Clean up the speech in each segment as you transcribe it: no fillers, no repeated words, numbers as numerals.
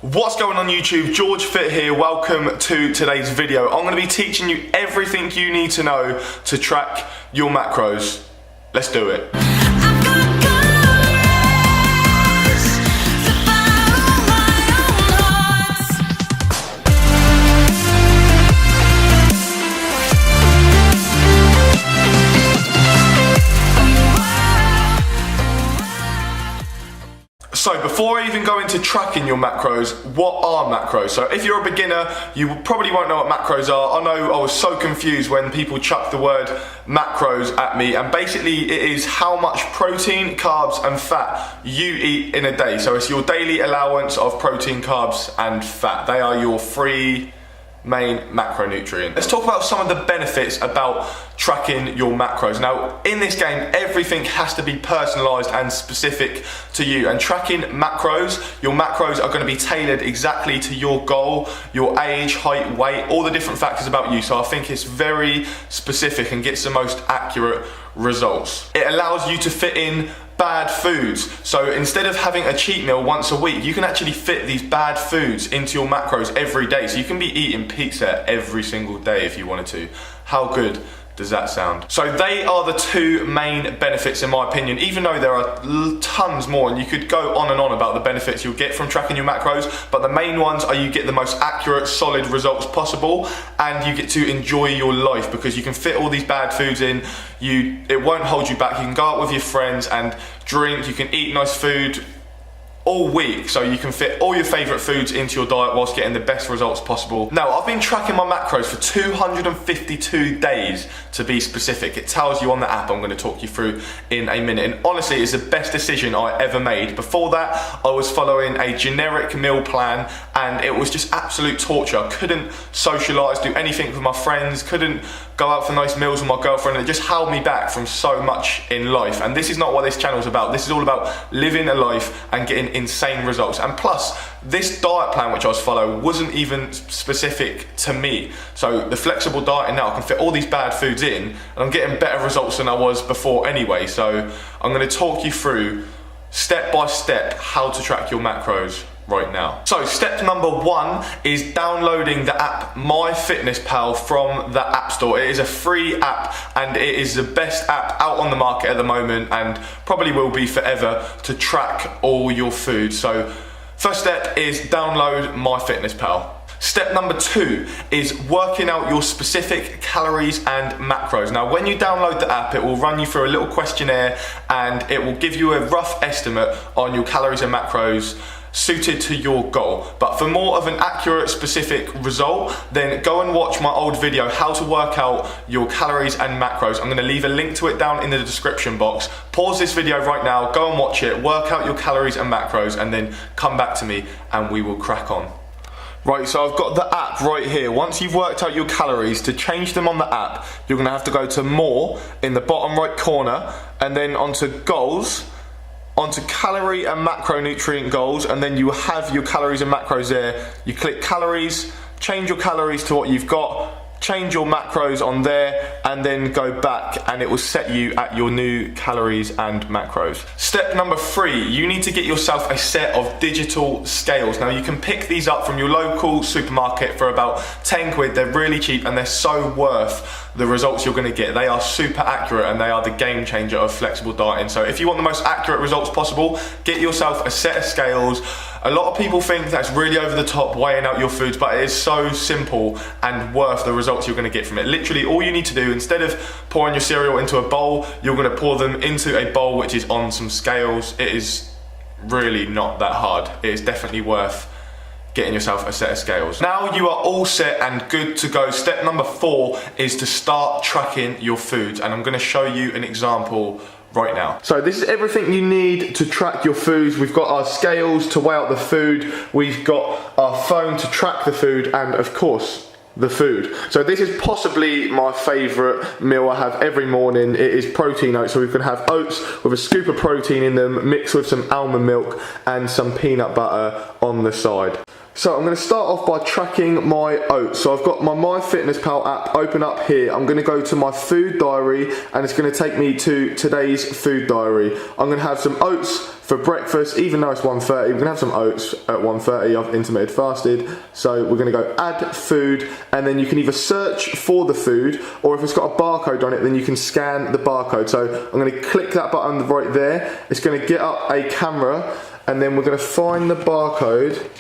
What's going on YouTube? George Fit here. Welcome to today's video. I'm going to be teaching you everything you need to know to track your macros. Let's do it. So before I even go into tracking your macros, what are macros? So if you're a beginner, you probably won't know what macros are. I know I was so confused when people chucked the word macros at me, and basically it is how much protein, carbs and fat you eat in a day. So it's your daily allowance of protein, carbs and fat. They are your three main macronutrient. Let's talk about some of the benefits about tracking your macros. Now, in this game, everything has to be personalized and specific to you. And tracking macros, your macros are going to be tailored exactly to your goal, your age, height, weight, all the different factors about you. So I think it's very specific and gets the most accurate results. It allows you to fit in bad foods. So instead of having a cheat meal once a week, you can actually fit these bad foods into your macros every day. So you can be eating pizza every single day if you wanted to. How good does that sound? So they are the two main benefits in my opinion, even though there are tons more and you could go on and on about the benefits you'll get from tracking your macros, but the main ones are you get the most accurate, solid results possible, and you get to enjoy your life because you can fit all these bad foods in. It won't hold you back. You can go out with your friends and drink, you can eat nice food all week, so you can fit all your favorite foods into your diet whilst getting the best results possible. Now, I've been tracking my macros for 252 days to be specific. It tells you on the app. I'm going to talk you through in a minute, and honestly it's the best decision I ever made. Before that, I was following a generic meal plan and it was just absolute torture. I couldn't socialise, do anything with my friends, couldn't go out for nice meals with my girlfriend, and it just held me back from so much in life. And this is not what this channel is about. This is all about living a life and getting insane results. And plus, this diet plan which I was following wasn't even specific to me. So the flexible dieting now, I can fit all these bad foods in and I'm getting better results than I was before anyway. So I'm going to talk you through step by step how to track your macros right now. So step number one is downloading the app MyFitnessPal from the App Store. It is a free app and it is the best app out on the market at the moment and probably will be forever to track all your food. So first step is download MyFitnessPal. Step number two is working out your specific calories and macros. Now, when you download the app, it will run you through a little questionnaire and it will give you a rough estimate on your calories and macros suited to your goal. But for more of an accurate, specific result, then go and watch my old video, how to work out your calories and macros. I'm going to leave a link to it down in the description box. Pause this video right now, go and watch it, work out your calories and macros, and then come back to me and we will crack on. Right, so I've got the app right here. Once you've worked out your calories, to change them on the app, you're going to have to go to more in the bottom right corner and then onto goals, onto calorie and macronutrient goals, and then you have your calories and macros there. You click calories, change your calories to what you've got, change your macros on there, and then go back and it will set you at your new calories and macros. Step number three, you need to get yourself a set of digital scales. Now, you can pick these up from your local supermarket for about 10 quid. They're really cheap and they're so worth the results you're going to get. They are super accurate and they are the game changer of flexible dieting. So if you want the most accurate results possible, get yourself a set of scales. A lot of people think that's really over the top, weighing out your foods, but it is so simple and worth the results you're going to get from it. Literally, all you need to do, instead of pouring your cereal into a bowl, you're going to pour them into a bowl which is on some scales. It is really not that hard. It is definitely worth getting yourself a set of scales. Now you are all set and good to go. Step number four is to start tracking your foods, and I'm going to show you an example right now. So this is everything you need to track your foods. We've got our scales to weigh out the food, we've got our phone to track the food, and of course the food. So this is possibly my favourite meal I have every morning. It is protein oats. So we can have oats with a scoop of protein in them, mixed with some almond milk and some peanut butter on the side. So I'm going to start off by tracking my oats. So I've got my MyFitnessPal app open up here. I'm going to go to my food diary and it's going to take me to today's food diary. I'm going to have some oats for breakfast, even though it's 1:30. We're going to have some oats at 1:30. I've intermittent fasted. So we're going to go add food, and then you can either search for the food, or if it's got a barcode on it, then you can scan the barcode. So I'm going to click that button right there. It's going to get up a camera, and then we're going to find the barcode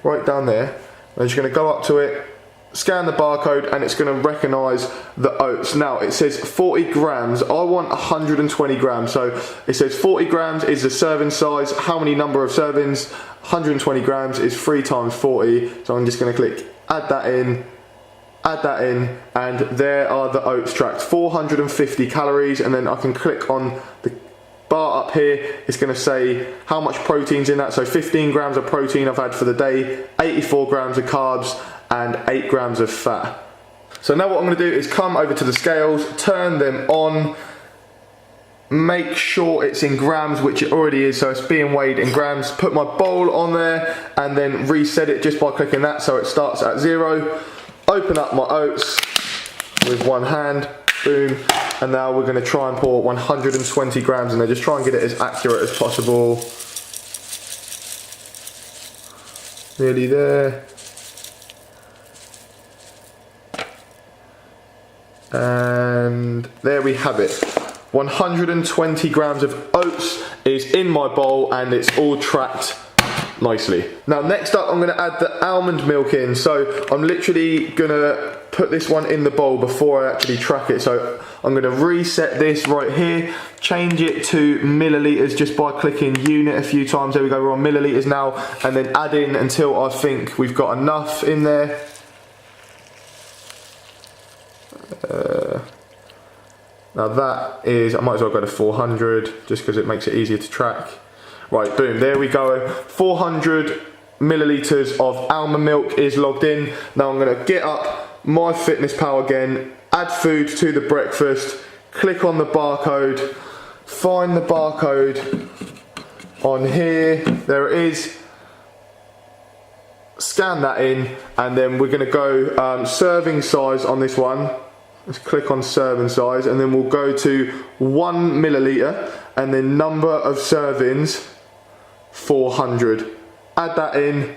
right down there. I'm just going to go up to it, scan the barcode, and it's going to recognise the oats. Now it says 40 grams. I want 120 grams. So it says 40 grams is the serving size. How many number of servings? 120 grams is 3 times 40. So I'm just going to click add that in, and there are the oats tracked. 450 calories, and then I can click on the bar up here. It's going to say how much protein's in that. So 15 grams of protein I've had for the day, 84 grams of carbs, and 8 grams of fat. So now what I'm going to do is come over to the scales, turn them on, make sure it's in grams, which it already is, so it's being weighed in grams. Put my bowl on there and then reset it just by clicking that so it starts at 0. Open up my oats with one hand, boom, and now we're going to try and pour 120 grams in there. Just try and get it as accurate as possible. Nearly there. And there we have it. 120 grams of oats is in my bowl and it's all tracked nicely. Now next up I'm going to add the almond milk in. So I'm literally going to put this one in the bowl before I actually track it. So I'm going to reset this right here, change it to milliliters just by clicking unit a few times. There we go, we're on milliliters now, and then add in until I think we've got enough in there. Now that is, I might as well go to 400 just because it makes it easier to track. Right, boom, there we go. 400 milliliters of almond milk is logged in. Now I'm going to get up MyFitnessPal again, add food to the breakfast, click on the barcode, find the barcode on here, there it is, scan that in, and then we're going to go serving size on this one. Let's click on serving size, and then we'll go to 1 milliliter, and then number of servings 400. Add that in,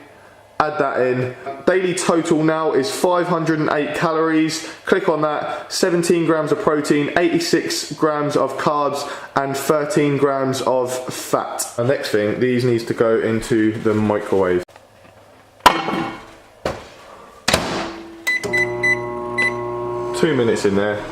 add that in. Daily total now is 508 calories. Click on that. 17 grams of protein, 86 grams of carbs, and 13 grams of fat. The next thing, these needs to go into the microwave. Two minutes in there.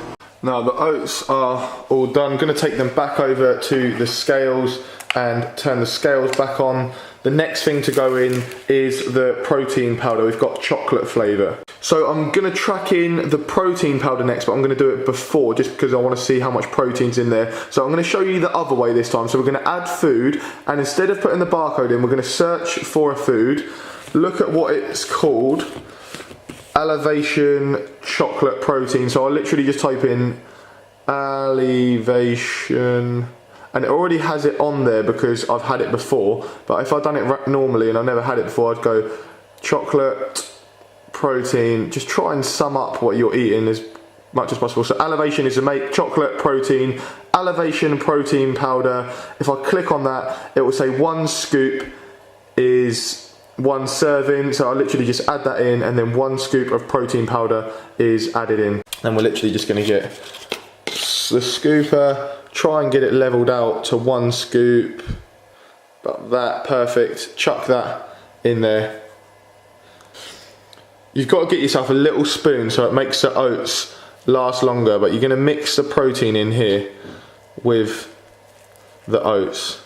Now the oats are all done. I'm going to take them back over to the scales and turn the scales back on. The next thing to go in is the protein powder. We've got chocolate flavour. So I'm going to track in the protein powder next, but I'm going to do it before just because I want to see how much protein's in there. So I'm going to show you the other way this time. So we're going to add food, and instead of putting the barcode in, we're going to search for a food, look at what it's called. Elevation chocolate protein. So I'll literally just type in Elevation, and it already has it on there because I've had it before. But if I'd done it normally and I never had it before, I'd go chocolate protein. Just try and sum up what you're eating as much as possible. So Elevation is to make chocolate protein, Elevation protein powder. If I click on that, it will say 1 scoop is 1 serving, so I literally just add that in, and then 1 scoop of protein powder is added in. And we're literally just going to get the scooper, try and get it leveled out to 1 scoop, about that, perfect, chuck that in there. You've got to get yourself a little spoon so it makes the oats last longer, but you're going to mix the protein in here with the oats.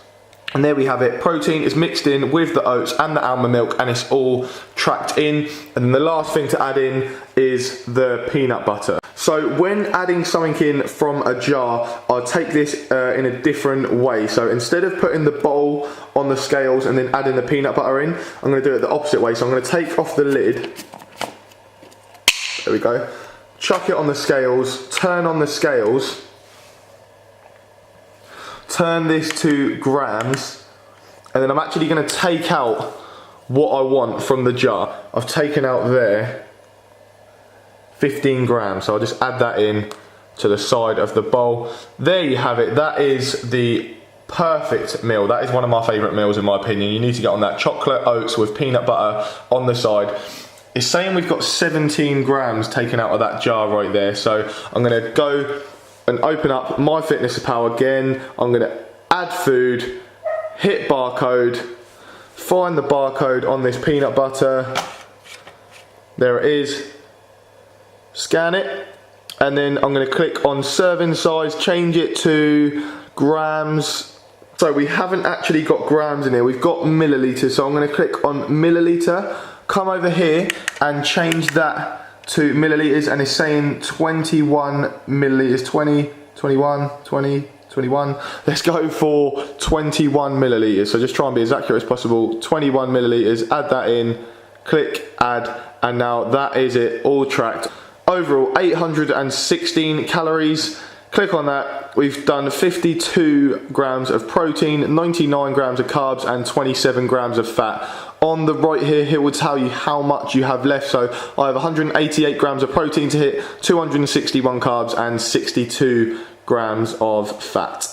And there we have it. Protein is mixed in with the oats and the almond milk, and it's all tracked in. And then the last thing to add in is the peanut butter. So when adding something in from a jar, I'll take this in a different way. So instead of putting the bowl on the scales and then adding the peanut butter in, I'm going to do it the opposite way. So I'm going to take off the lid. There we go. Chuck it on the scales, turn on the scales. Turn this to grams, and then I'm actually going to take out what I want from the jar. I've taken out there 15 grams, so I'll just add that in to the side of the bowl. There you have it. That is the perfect meal. That is one of my favourite meals in my opinion. You need to get on that chocolate oats with peanut butter on the side. It's saying we've got 17 grams taken out of that jar right there, so I'm going to go and open up MyFitnessPal again. I'm going to add food, hit barcode, find the barcode on this peanut butter. There it is. Scan it, and then I'm going to click on serving size, change it to grams. So we haven't actually got grams in here, we've got millilitres, so I'm going to click on milliliter, come over here and change that to millilitres, and it's saying 21 millilitres, 20, 21, 20, 21. Let's go for 21 millilitres, so just try and be as accurate as possible. 21 millilitres, add that in, click add, and now that is it, all tracked. Overall 816 calories. Click on that. We've done 52 grams of protein, 99 grams of carbs, and 27 grams of fat. On the right here, it will tell you how much you have left. So I have 188 grams of protein to hit, 261 carbs, and 62 grams of fat.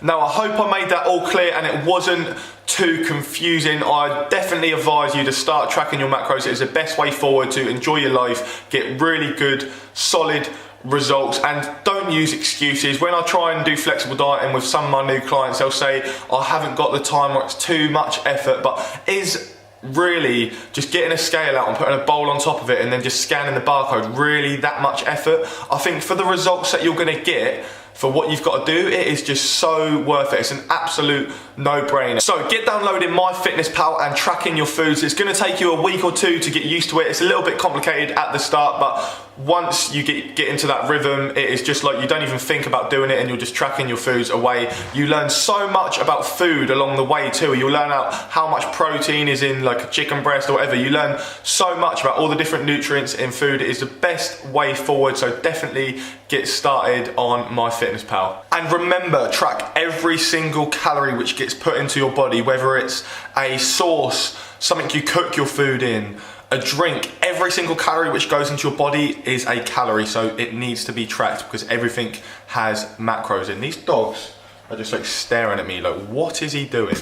Now I hope I made that all clear and it wasn't too confusing. I definitely advise you to start tracking your macros. It is the best way forward to enjoy your life, get really good, solid results, and don't use excuses. When I try and do flexible dieting with some of my new clients, they'll say, I haven't got the time or it's too much effort, but is really just getting a scale out and putting a bowl on top of it and then just scanning the barcode really that much effort? I think for the results that you're going to get, for what you've got to do, it is just so worth it. It's an absolute no-brainer. So get downloading MyFitnessPal and tracking your foods. It's going to take you a week or two to get used to it. It's a little bit complicated at the start, but once you get into that rhythm, it is just like you don't even think about doing it and you're just tracking your foods away. You learn so much about food along the way too. You'll learn out how much protein is in like a chicken breast or whatever. You learn so much about all the different nutrients in food. It is the best way forward, so definitely get started on MyFitnessPal. And remember, track every single calorie which gets put into your body, whether it's a sauce, something you cook your food in, a drink. Every single calorie which goes into your body is a calorie, so it needs to be tracked because everything has macros in. These dogs are just like staring at me like, what is he doing?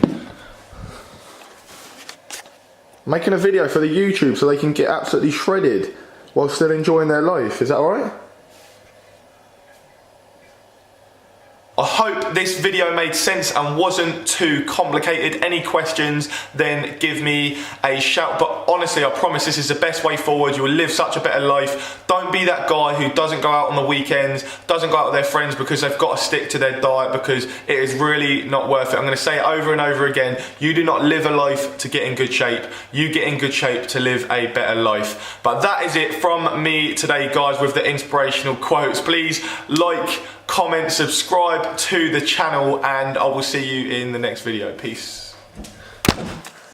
Making a video for the YouTube so they can get absolutely shredded while still enjoying their life. Is that alright? I hope this video made sense and wasn't too complicated. Any questions, then give me a shout. But honestly, I promise this is the best way forward. You will live such a better life. Don't be that guy who doesn't go out on the weekends, doesn't go out with their friends because they've got to stick to their diet, because it is really not worth it. I'm going to say it over and over again. You do not live a life to get in good shape. You get in good shape to live a better life. But that is it from me today, guys, with the inspirational quotes. Please like, comment, subscribe to the channel, and I will see you in the next video. Peace.